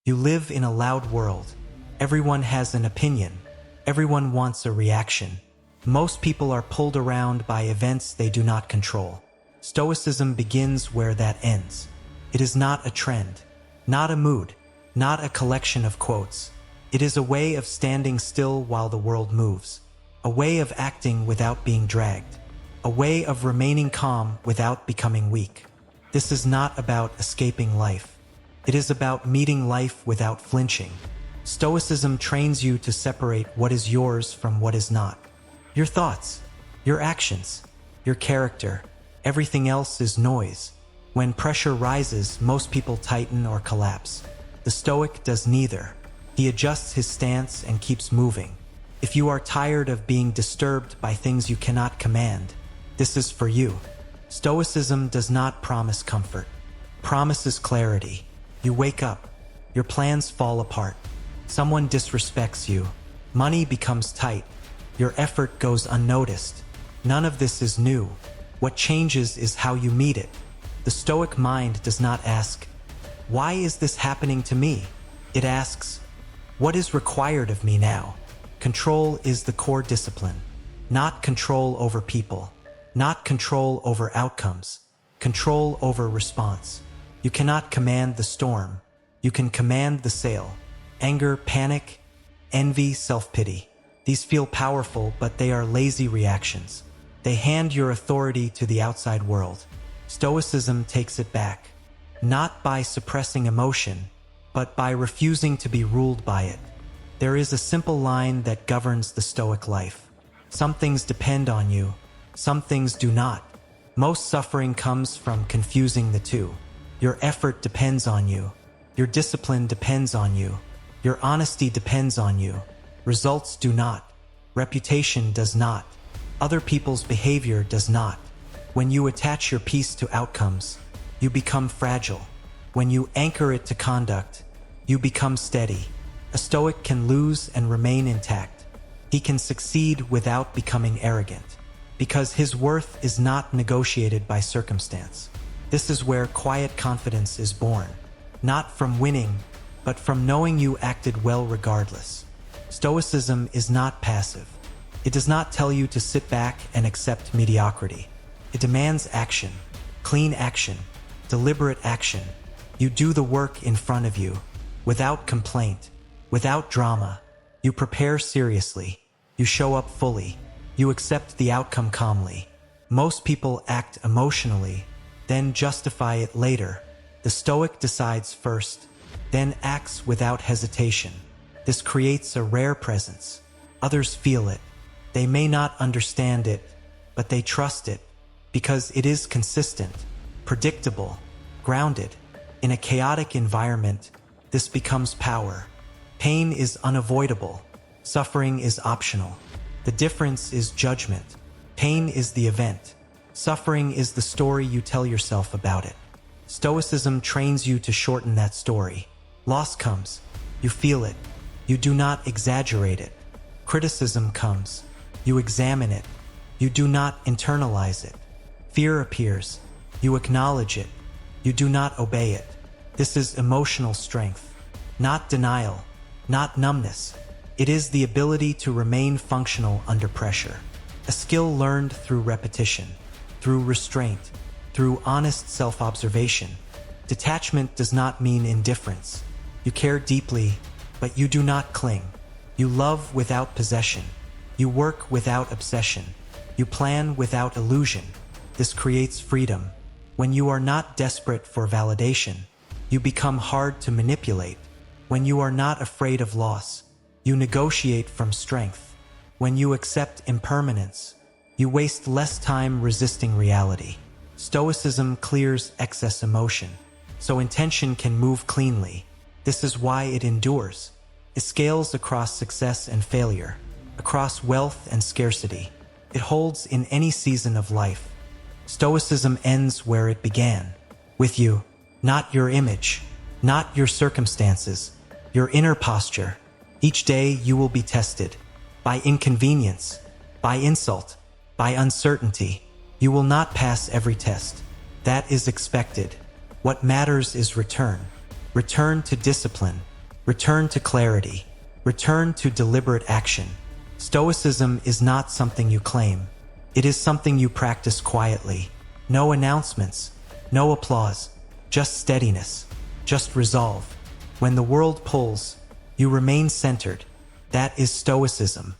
You live in a loud world. Everyone has an opinion. Everyone wants a reaction. Most people are pulled around by events they do not control. Stoicism begins where that ends. It is not a trend, not a mood, not a collection of quotes. It is a way of standing still while the world moves, a way of acting without being dragged, a way of remaining calm without becoming weak. This is not about escaping life. It is about meeting life without flinching. Stoicism trains you to separate what is yours from what is not. Your thoughts, your actions, your character, everything else is noise. When pressure rises, most people tighten or collapse. The Stoic does neither. He adjusts his stance and keeps moving. If you are tired of being disturbed by things you cannot command, this is for you. Stoicism does not promise comfort. Promises clarity. You wake up. Your plans fall apart. Someone disrespects you. Money becomes tight. Your effort goes unnoticed. None of this is new. What changes is how you meet it. The Stoic mind does not ask, "Why is this happening to me?" It asks, "What is required of me now?" Control is the core discipline. Not control over people. Not control over outcomes. Control over response. You cannot command the storm. You can command the sail. Anger, panic, envy, self-pity. These feel powerful, but they are lazy reactions. They hand your authority to the outside world. Stoicism takes it back, not by suppressing emotion, but by refusing to be ruled by it. There is a simple line that governs the Stoic life. Some things depend on you, some things do not. Most suffering comes from confusing the two. Your effort depends on you. Your discipline depends on you. Your honesty depends on you. Results do not. Reputation does not. Other people's behavior does not. When you attach your peace to outcomes, you become fragile. When you anchor it to conduct, you become steady. A Stoic can lose and remain intact. He can succeed without becoming arrogant, because his worth is not negotiated by circumstance. This is where quiet confidence is born, not from winning, but from knowing you acted well regardless. Stoicism is not passive. It does not tell you to sit back and accept mediocrity. It demands action, clean action, deliberate action. You do the work in front of you, without complaint, without drama. You prepare seriously. You show up fully. You accept the outcome calmly. Most people act emotionally, then justify it later. The Stoic decides first, then acts without hesitation. This creates a rare presence. Others feel it. They may not understand it, but they trust it, because it is consistent, predictable, grounded. In a chaotic environment, this becomes power. Pain is unavoidable. Suffering is optional. The difference is judgment. Pain is the event. Suffering is the story you tell yourself about it. Stoicism trains you to shorten that story. Loss comes. You feel it. You do not exaggerate it. Criticism comes. You examine it. You do not internalize it. Fear appears. You acknowledge it. You do not obey it. This is emotional strength, not denial, not numbness. It is the ability to remain functional under pressure. A skill learned through repetition, through restraint, through honest self-observation. Detachment does not mean indifference. You care deeply, but you do not cling. You love without possession. You work without obsession. You plan without illusion. This creates freedom. When you are not desperate for validation, you become hard to manipulate. When you are not afraid of loss, you negotiate from strength. When you accept impermanence, you waste less time resisting reality. Stoicism clears excess emotion, so intention can move cleanly. This is why it endures. It scales across success and failure, across wealth and scarcity. It holds in any season of life. Stoicism ends where it began, with you, not your image, not your circumstances, your inner posture. Each day you will be tested by inconvenience, by insult, by uncertainty. You will not pass every test. That is expected. What matters is return. Return to discipline. Return to clarity. Return to deliberate action. Stoicism is not something you claim. It is something you practice quietly. No announcements, no applause, just steadiness, just resolve. When the world pulls, you remain centered. That is Stoicism.